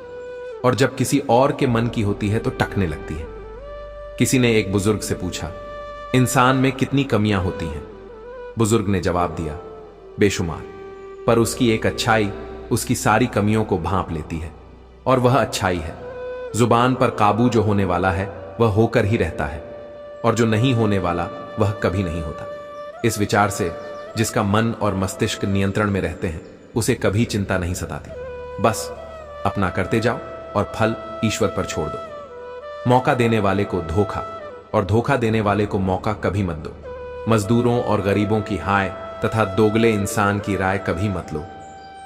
और जब किसी और के मन की होती है तो टकने लगती है। किसी ने एक बुजुर्ग से पूछा, इंसान में कितनी कमियां होती हैं? बुजुर्ग ने जवाब दिया, बेशुमार, पर उसकी एक अच्छाई उसकी सारी कमियों को भांप लेती है, और वह अच्छाई है। जुबान पर काबू जो होने वाला है वह होकर ही रहता है, और जो नहीं होने वाला वह कभी नहीं होता। इस विचार से जिसका मन और मस्तिष्क नियंत्रण में रहते हैं उसे कभी चिंता नहीं सताती। बस अपना करते जाओ और फल ईश्वर पर छोड़ दो। मौका देने वाले को धोखा और धोखा देने वाले को मौका कभी मत दो। मजदूरों और गरीबों की हाय तथा दोगले इंसान की राय कभी मत लो।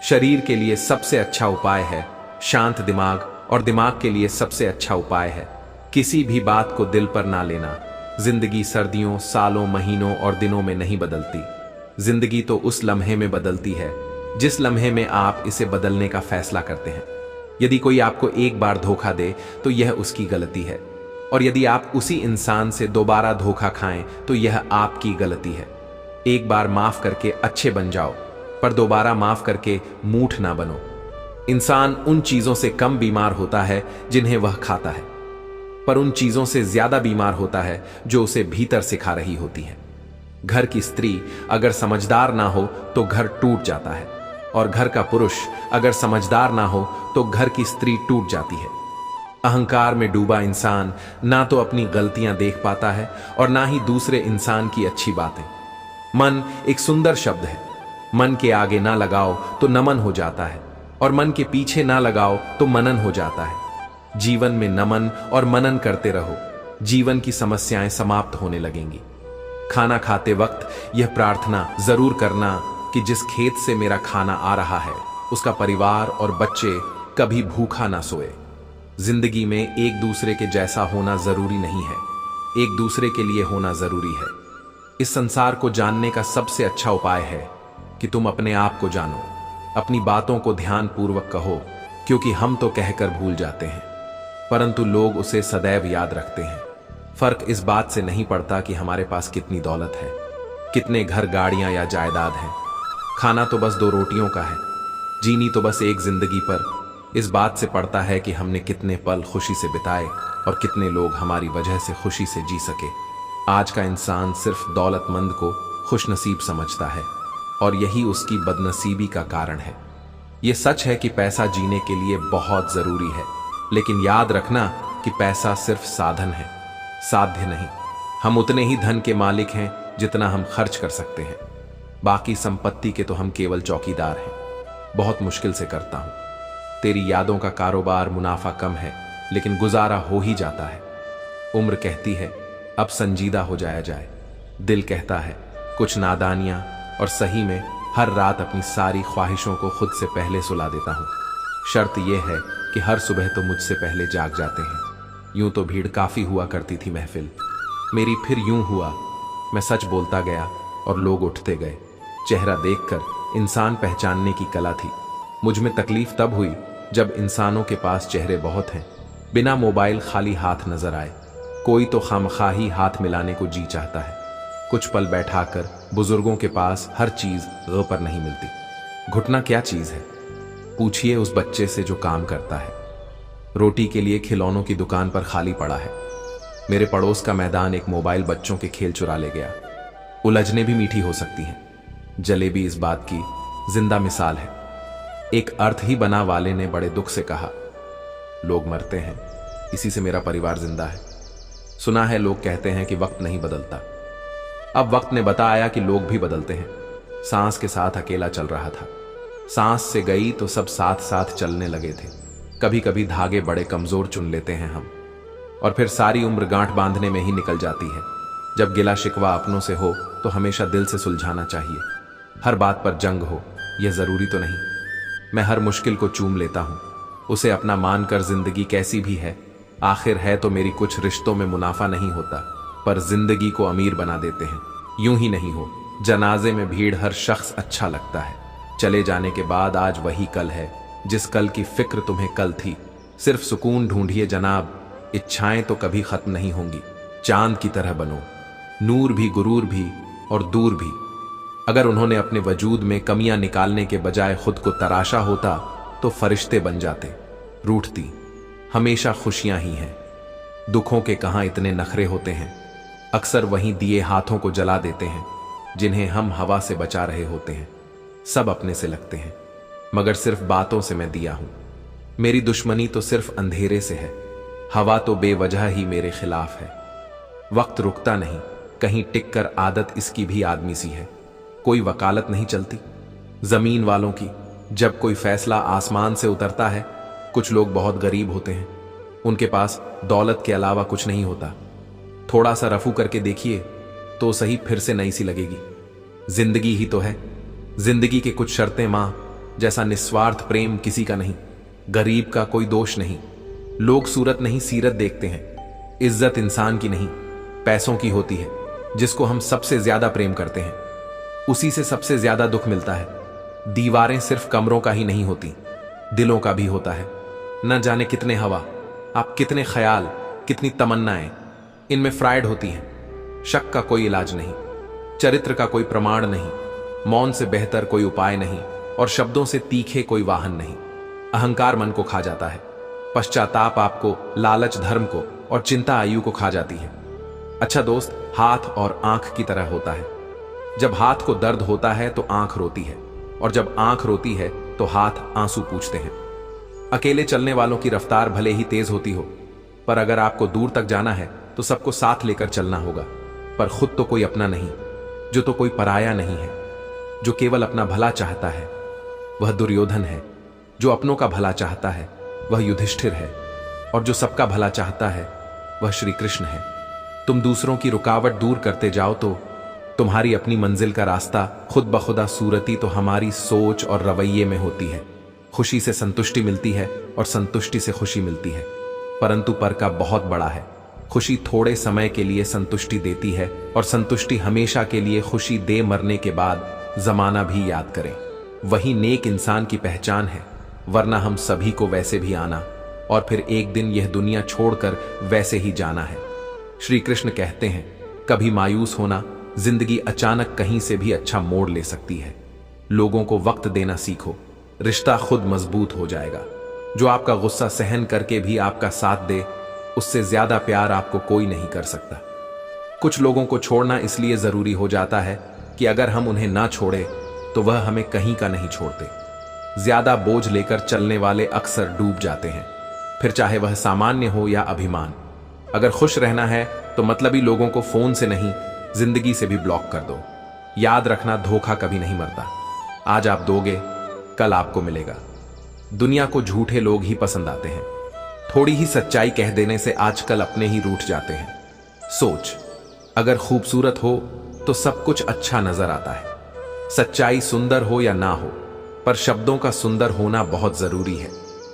शरीर के लिए सबसे अच्छा उपाय है शांत दिमाग, और दिमाग के लिए सबसे अच्छा उपाय है किसी भी बात को दिल पर ना लेना। जिंदगी सर्दियों, सालों, महीनों और दिनों में नहीं बदलती। जिंदगी तो उस लम्हे में बदलती है जिस लम्हे में आप इसे बदलने का फैसला करते हैं। यदि कोई आपको एक बार धोखा दे तो यह उसकी गलती है, और यदि आप उसी इंसान से दोबारा धोखा खाएं तो यह आपकी गलती है। एक बार माफ करके अच्छे बन जाओ, पर दोबारा माफ करके मूठ ना बनो। इंसान उन चीजों से कम बीमार होता है जिन्हें वह खाता है, पर उन चीजों से ज्यादा बीमार होता है जो उसे भीतर से खा रही होती है। घर की स्त्री अगर समझदार ना हो तो घर टूट जाता है, और घर का पुरुष अगर समझदार ना हो तो घर की स्त्री टूट जाती है। अहंकार में डूबा इंसान ना तो अपनी गलतियां देख पाता है और ना ही दूसरे इंसान की अच्छी बातें। मन एक सुंदर शब्द है। मन के आगे ना लगाओ तो नमन हो जाता है, और मन के पीछे ना लगाओ तो मनन हो जाता है। जीवन में नमन और मनन करते रहो, जीवन की समस्याएं समाप्त होने लगेंगी। खाना खाते वक्त यह प्रार्थना जरूर करना कि जिस खेत से मेरा खाना आ रहा है उसका परिवार और बच्चे कभी भूखा ना सोए। जिंदगी में एक दूसरे के जैसा होना जरूरी नहीं है, एक दूसरे के लिए होना जरूरी है। इस संसार को जानने का सबसे अच्छा उपाय है कि तुम अपने आप को जानो। अपनी बातों को ध्यानपूर्वक कहो, क्योंकि हम तो कहकर भूल जाते हैं परंतु लोग उसे सदैव याद रखते हैं। फर्क इस बात से नहीं पड़ता कि हमारे पास कितनी दौलत है, कितने घर, गाड़ियां या जायदाद हैं। खाना तो बस 2 रोटियों का है, जीनी तो बस एक जिंदगी पर। इस बात से पड़ता है कि हमने कितने पल खुशी से बिताए और कितने लोग हमारी वजह से खुशी से जी सके। आज का इंसान सिर्फ दौलतमंद को खुशनसीब समझता है, और यही उसकी बदनसीबी का कारण है। यह सच है कि पैसा जीने के लिए बहुत जरूरी है, लेकिन याद रखना कि पैसा सिर्फ साधन है, साध्य नहीं। हम उतने ही धन के मालिक हैं जितना हम खर्च कर सकते हैं। बाकी संपत्ति के तो हम केवल चौकीदार हैं। बहुत मुश्किल से करता हूं। तेरी यादों का कारोबार, मुनाफा कम है लेकिन गुजारा हो ही जाता है। उम्र कहती है अब संजीदा हो जाया जाए, दिल कहता है कुछ नादानियां, और सही में हर रात अपनी सारी ख्वाहिशों को खुद से पहले सुला देता हूं। शर्त यह है कि हर सुबह तो मुझसे पहले जाग जाते हैं। यूं तो भीड़ काफी हुआ करती थी महफिल, मेरी फिर यूं हुआ। मैं सच बोलता गया और लोग उठते गए। चेहरा देखकर इंसान पहचानने की कला थी। मुझ में तकलीफ तब हुई जब इंसानों के पास चेहरे बहुत हैं, बिना मोबाइल खाली हाथ नजर आए। कोई तो खामखाही हाथ मिलाने को जी चाहता है। कुछ पल बैठाकर बुजुर्गों के पास हर चीज ग़ पर नहीं मिलती। घुटना क्या चीज है? पूछिए उस बच्चे से जो काम करता है। रोटी के लिए खिलौनों की दुकान पर खाली पड़ा है। मेरे पड़ोस का मैदान एक मोबाइल बच्चों के खेल चुरा ले गया। उलझने भी मीठी हो सकती हैं। जलेबी इस बात की जिंदा मिसाल है। एक अर्थ ही बना वाले ने बड़े दुख से कहा, लोग मरते हैं, इसी से मेरा परिवार जिंदा है। सुना है लोग कहते हैं कि वक्त नहीं बदलता। अब वक्त ने बताया कि लोग भी बदलते हैं। सांस के साथ अकेला चल रहा था। सांस से गई तो सब साथ साथ चलने लगे थे। कभी कभी धागे बड़े कमजोर चुन लेते हैं हम, और फिर सारी उम्र गांठ बांधने में ही निकल जाती है। जब गिला शिकवा अपनों से हो तो हमेशा दिल से सुलझाना चाहिए। हर बात पर जंग हो यह जरूरी तो नहीं। मैं हर मुश्किल को चूम लेता हूं, उसे अपना मानकर जिंदगी कैसी भी है। आखिर है तो मेरी कुछ रिश्तों में मुनाफा नहीं होता, पर जिंदगी को अमीर बना देते हैं। यूं ही नहीं हो, जनाजे में भीड़ हर शख्स अच्छा लगता है। चले जाने के बाद आज वही कल है जिस कल की फिक्र तुम्हें कल थी। सिर्फ सुकून ढूंढिए जनाब, इच्छाएं तो कभी खत्म नहीं होंगी। चांद की तरह बनो, नूर भी, गुरूर भी और दूर भी। अगर उन्होंने अपने वजूद में कमियां निकालने के बजाय खुद को तराशा होता तो फरिश्ते बन जाते। रूठती हमेशा खुशियां ही हैं। दुखों के कहां इतने नखरे होते हैं। अक्सर वहीं दिए हाथों को जला देते हैं जिन्हें हम हवा से बचा रहे होते हैं। सब अपने से लगते हैं मगर सिर्फ बातों से मैं दिया हूं। मेरी दुश्मनी तो सिर्फ अंधेरे से है। हवा तो बेवजह ही मेरे खिलाफ है। वक्त रुकता नहीं, कहीं टिक कर आदत इसकी भी आदमी सी है। कोई वकालत नहीं चलती जमीन वालों की। जब कोई फैसला आसमान से उतरता है, कुछ लोग बहुत गरीब होते हैं, उनके पास दौलत के अलावा कुछ नहीं होता। थोड़ा सा रफू करके देखिए तो सही फिर से नई सी लगेगी। जिंदगी ही तो है। जिंदगी के कुछ शर्तें मां, जैसा निस्वार्थ प्रेम किसी का नहीं। गरीब का कोई दोष नहीं। लोग सूरत नहीं सीरत देखते हैं। इज्जत इंसान की नहीं पैसों की होती है। जिसको हम सबसे ज्यादा प्रेम करते हैं उसी से सबसे ज्यादा दुख मिलता है। दीवारें सिर्फ कमरों का ही नहीं होती, दिलों का भी होता है। न जाने कितने हवा, आप कितने ख्याल, कितनी तमन्नाएं इनमें फ्राइड होती हैं। शक का कोई इलाज नहीं, चरित्र का कोई प्रमाण नहीं, मौन से बेहतर कोई उपाय नहीं और शब्दों से तीखे कोई वाहन नहीं। अहंकार मन को खा जाता है, पश्चाताप आपको, लालच धर्म को और चिंता आयु को खा जाती है। अच्छा दोस्त हाथ और आंख की तरह होता है। जब हाथ को दर्द होता है तो आंख रोती है और जब आंख रोती है तो हाथ आंसू पूछते हैं। अकेले चलने वालों की रफ्तार भले ही तेज होती हो, पर अगर आपको दूर तक जाना है तो सबको साथ लेकर चलना होगा। पर खुद तो कोई अपना नहीं, जो तो कोई पराया नहीं है। जो केवल अपना भला चाहता है वह दुर्योधन है। जो अपनों का भला चाहता है वह युधिष्ठिर है और जो सबका भला चाहता है वह श्री कृष्ण है। तुम दूसरों की रुकावट दूर करते जाओ तो तुम्हारी अपनी मंजिल का रास्ता खुद ब खुदा सूरती तो हमारी सोच और रवैये में होती है। खुशी से संतुष्टि मिलती है और संतुष्टि से खुशी मिलती है, परंतु पर का बहुत बड़ा है। खुशी थोड़े समय के लिए संतुष्टि देती है और संतुष्टि हमेशा के लिए खुशी दे। मरने के बाद जमाना भी याद करें, वही नेक इंसान की पहचान है। वरना हम सभी को वैसे भी आना और फिर एक दिन यह दुनिया छोड़कर वैसे ही जाना है। श्री कृष्ण कहते हैं, कभी मायूस होना, जिंदगी अचानक कहीं से भी अच्छा मोड़ ले सकती है। लोगों को वक्त देना सीखो, रिश्ता खुद मजबूत हो जाएगा। जो आपका गुस्सा सहन करके भी आपका साथ दे, उससे ज्यादा प्यार आपको कोई नहीं कर सकता। कुछ लोगों को छोड़ना इसलिए जरूरी हो जाता है कि अगर हम उन्हें ना छोड़े तो वह हमें कहीं का नहीं छोड़ते। ज्यादा बोझ लेकर चलने वाले अक्सर डूब जाते हैं, फिर चाहे वह सामान्य हो या अभिमान। अगर खुश रहना है तो मतलबी लोगों को फोन से नहीं, जिंदगी से भी ब्लॉक कर दो। याद रखना, धोखा कभी नहीं मरता। आज आप दोगे, कल आपको मिलेगा। दुनिया को झूठे लोग ही पसंद आते हैं। थोड़ी ही सच्चाई कह देने से आजकल अपने ही रूठ जाते हैं। सोच, अगर खूबसूरत हो तो सब कुछ अच्छा नजर आता है। सच्चाई सुंदर हो या ना हो, पर शब्दों का सुंदर होना बहुत जरूरी है,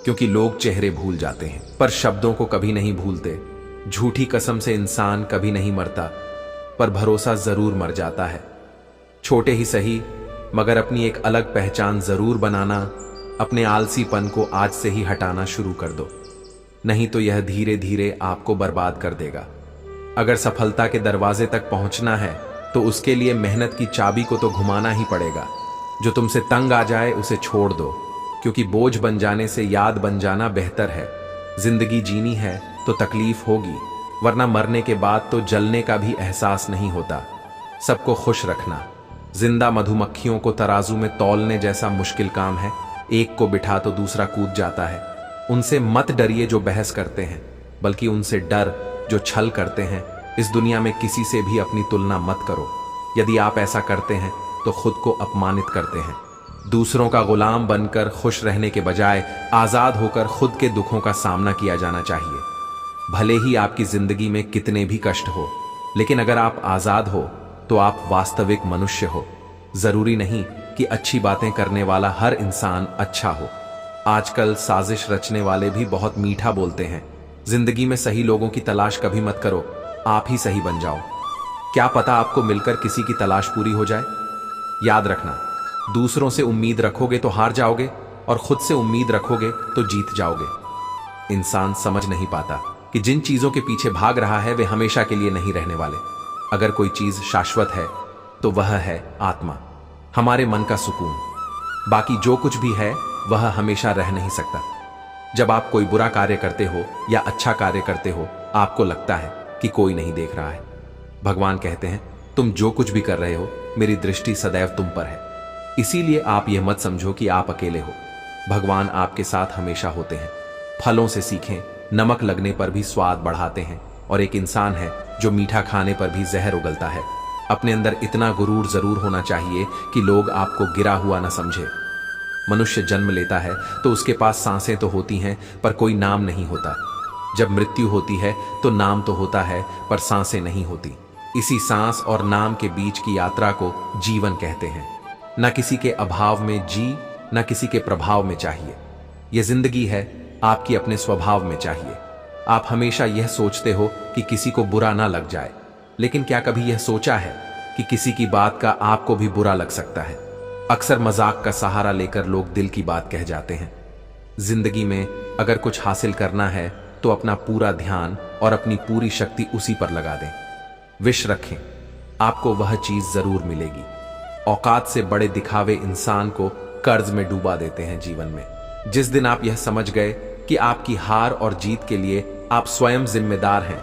क्योंकि लोग चेहरे भूल जाते हैं पर शब्दों को कभी नहीं भूलते। झूठी कसम से इंसान कभी नहीं मरता, पर भरोसा जरूर मर जाता है। छोटे ही सही मगर अपनी एक अलग पहचान जरूर बनाना। अपने आलसीपन को आज से ही हटाना शुरू कर दो, नहीं तो यह धीरे धीरे आपको बर्बाद कर देगा। अगर सफलता के दरवाजे तक पहुंचना है तो उसके लिए मेहनत की चाबी को तो घुमाना ही पड़ेगा। जो तुमसे तंग आ जाए उसे छोड़ दो, क्योंकि बोझ बन जाने से याद बन जाना बेहतर है। जिंदगी जीनी है तो तकलीफ होगी, वरना मरने के बाद तो जलने का भी एहसास नहीं होता। सबको खुश रखना जिंदा मधुमक्खियों को तराजू में तौलने जैसा मुश्किल काम है। एक को बिठा तो दूसरा कूद जाता है। उनसे मत डरिए जो बहस करते हैं, बल्कि उनसे डर जो छल करते हैं। इस दुनिया में किसी से भी अपनी तुलना मत करो। यदि आप ऐसा करते हैं तो खुद को अपमानित करते हैं। दूसरों का गुलाम बनकर खुश रहने के बजाय आजाद होकर खुद के दुखों का सामना किया जाना चाहिए। भले ही आपकी जिंदगी में कितने भी कष्ट हो, लेकिन अगर आप आजाद हो तो आप वास्तविक मनुष्य हो। जरूरी नहीं कि अच्छी बातें करने वाला हर इंसान अच्छा हो। आजकल साजिश रचने वाले भी बहुत मीठा बोलते हैं। जिंदगी में सही लोगों की तलाश कभी मत करो, आप ही सही बन जाओ। क्या पता आपको मिलकर किसी की तलाश पूरी हो जाए। याद रखना, दूसरों से उम्मीद रखोगे तो हार जाओगे और खुद से उम्मीद रखोगे तो जीत जाओगे। इंसान समझ नहीं पाता कि जिन चीजों के पीछे भाग रहा है वे हमेशा के लिए नहीं रहने वाले। अगर कोई चीज शाश्वत है तो वह है आत्मा, हमारे मन का सुकून। बाकी जो कुछ भी है वह हमेशा रह नहीं सकता। जब आप कोई बुरा कार्य करते हो या अच्छा कार्य करते हो, आपको लगता है कि कोई नहीं देख रहा है। भगवान कहते हैं, तुम जो कुछ भी कर रहे हो मेरी दृष्टि सदैव तुम पर है, इसीलिए आप यह मत समझो कि आप अकेले हो। भगवान आपके साथ हमेशा होते हैं। फलों से सीखें, नमक लगने पर भी स्वाद बढ़ाते हैं, और एक इंसान है जो मीठा खाने पर भी जहर उगलता है। अपने अंदर इतना गुरूर जरूर होना चाहिए कि लोग आपको गिरा हुआ न समझे। मनुष्य जन्म लेता है तो उसके पास सांसें तो होती हैं पर कोई नाम नहीं होता। जब मृत्यु होती है तो नाम तो होता है पर सांसें नहीं होती। इसी सांस और नाम के बीच की यात्रा को जीवन कहते हैं। न किसी के अभाव में जी, न किसी के प्रभाव में चाहिए। यह जिंदगी है, आपकी अपने स्वभाव में चाहिए। आप हमेशा यह सोचते हो कि किसी को बुरा ना लग जाए, लेकिन क्या कभी यह सोचा है कि किसी की बात का आपको भी बुरा लग सकता है? अक्सर मजाक का सहारा लेकर लोग दिल की बात कह जाते हैं। जिंदगी में अगर कुछ हासिल करना है तो अपना पूरा ध्यान और अपनी पूरी शक्ति उसी पर लगा दें। विश रखें, आपको वह चीज जरूर मिलेगी। औकात से बड़े दिखावे इंसान को कर्ज में डूबा देते हैं जीवन में। जिस दिन आप यह समझ गए कि आपकी हार और जीत के लिए आप स्वयं जिम्मेदार हैं,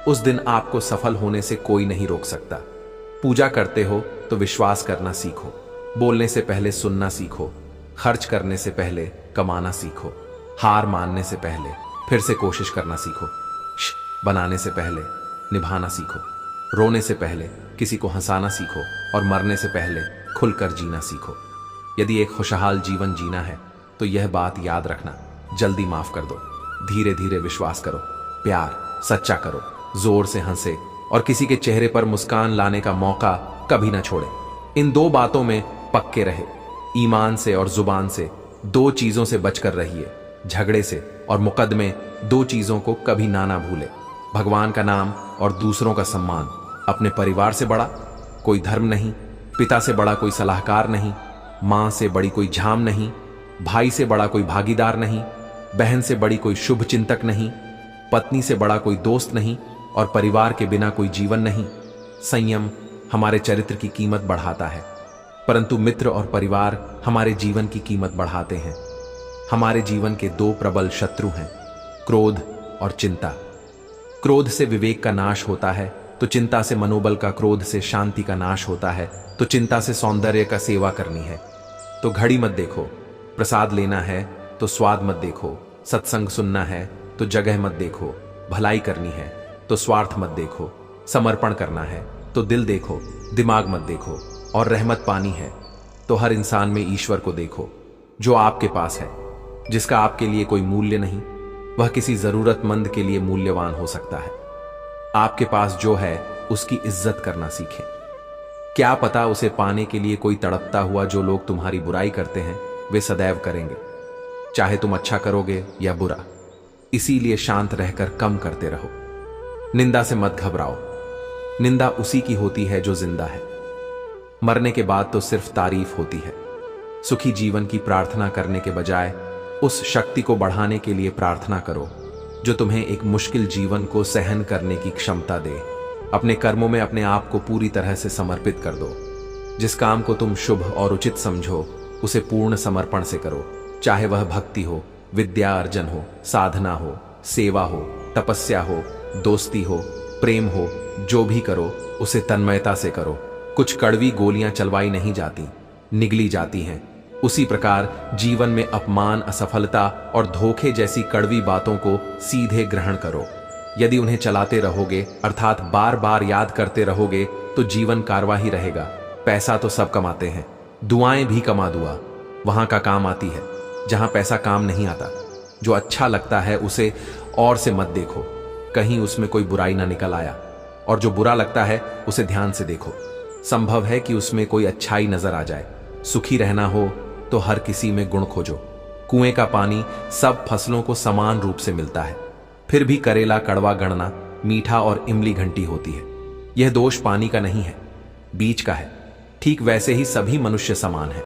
उस दिन आपको सफल होने से कोई नहीं रोक सकता। पूजा करते हो तो विश्वास करना सीखो, बोलने से पहले सुनना सीखो, खर्च करने से पहले कमाना सीखो, हार मानने से पहले फिर से कोशिश करना सीखो, बनाने से पहले निभाना सीखो, रोने से पहले किसी को हंसाना सीखो, और मरने से पहले खुलकर जीना सीखो। यदि एक खुशहाल जीवन जीना है तो यह बात याद रखना, जल्दी माफ कर दो, धीरे धीरे विश्वास करो, प्यार सच्चा करो, जोर से हंसे और किसी के चेहरे पर मुस्कान लाने का मौका कभी ना छोड़े। इन दो बातों में पक्के रहे, ईमान से और जुबान से। दो चीजों से बचकर रहिए, झगड़े से और मुकदमे। दो चीजों को कभी ना भूले, भगवान का नाम और दूसरों का सम्मान। अपने परिवार से बड़ा कोई धर्म नहीं, पिता से बड़ा कोई सलाहकार नहीं, मां से बड़ी कोई झाम नहीं, भाई से बड़ा कोई भागीदार नहीं, बहन से बड़ी कोई शुभ चिंतक नहीं, पत्नी से बड़ा कोई दोस्त नहीं, और परिवार के बिना कोई जीवन नहीं। संयम हमारे चरित्र की कीमत बढ़ाता है, परंतु मित्र और परिवार हमारे जीवन की कीमत बढ़ाते हैं। हमारे जीवन के दो प्रबल शत्रु हैं, क्रोध और चिंता। क्रोध से विवेक का नाश होता है तो चिंता से मनोबल का, क्रोध से शांति का नाश होता है तो चिंता से सौंदर्य का सेवा करनी है। तो घड़ी मत देखो, प्रसाद लेना है तो स्वाद मत देखो, सत्संग सुनना है तो जगह मत देखो, भलाई करनी है तो स्वार्थ मत देखो, समर्पण करना है तो दिल देखो, दिमाग मत देखो, और रहमत पानी है तो हर इंसान में ईश्वर को देखो। जो आपके पास है, जिसका आपके लिए कोई मूल्य नहीं, वह किसी जरूरतमंद के लिए मूल्यवान हो सकता है। आपके पास जो है उसकी इज्जत करना सीखें। क्या पता उसे पाने के लिए कोई तड़पता हुआ जो लोग तुम्हारी बुराई करते हैं वे सदैव करेंगे, चाहे तुम अच्छा करोगे या बुरा। इसीलिए शांत रहकर कम करते रहो। निंदा से मत घबराओ, निंदा उसी की होती है जो जिंदा है। मरने के बाद तो सिर्फ तारीफ होती है। सुखी जीवन की प्रार्थना करने के बजाय उस शक्ति को बढ़ाने के लिए प्रार्थना करो जो तुम्हें एक मुश्किल जीवन को सहन करने की क्षमता दे। अपने कर्मों में अपने आप को पूरी तरह से समर्पित कर दो। जिस काम को तुम शुभ और उचित समझो उसे पूर्ण समर्पण से करो, चाहे वह भक्ति हो, विद्या अर्जन हो, साधना हो, सेवा हो, तपस्या हो, दोस्ती हो, प्रेम हो। जो भी करो उसे तन्मयता से करो। कुछ कड़वी गोलियां चलवाई नहीं जाती, निगली जाती हैं। उसी प्रकार जीवन में अपमान, असफलता और धोखे जैसी कड़वी बातों को सीधे ग्रहण करो। यदि उन्हें चलाते रहोगे, अर्थात बार बार याद करते रहोगे, तो जीवन कारवाही रहेगा। पैसा तो सब कमाते हैं, दुआएं भी कमा दुआ वहां का काम आती है जहां पैसा काम नहीं आता। जो अच्छा लगता है उसे और से मत देखो, कहीं उसमें कोई बुराई ना निकल आया, और जो बुरा लगता है उसे ध्यान से देखो, संभव है कि उसमें कोई अच्छाई नजर आ जाए। सुखी रहना हो तो हर किसी में गुण खोजो। कुएं का पानी सब फसलों को समान रूप से मिलता है, फिर भी करेला कड़वा गणना मीठा और इमली घंटी होती है। यह दोष पानी का नहीं है, बीज का है। ठीक वैसे ही सभी मनुष्य समान है।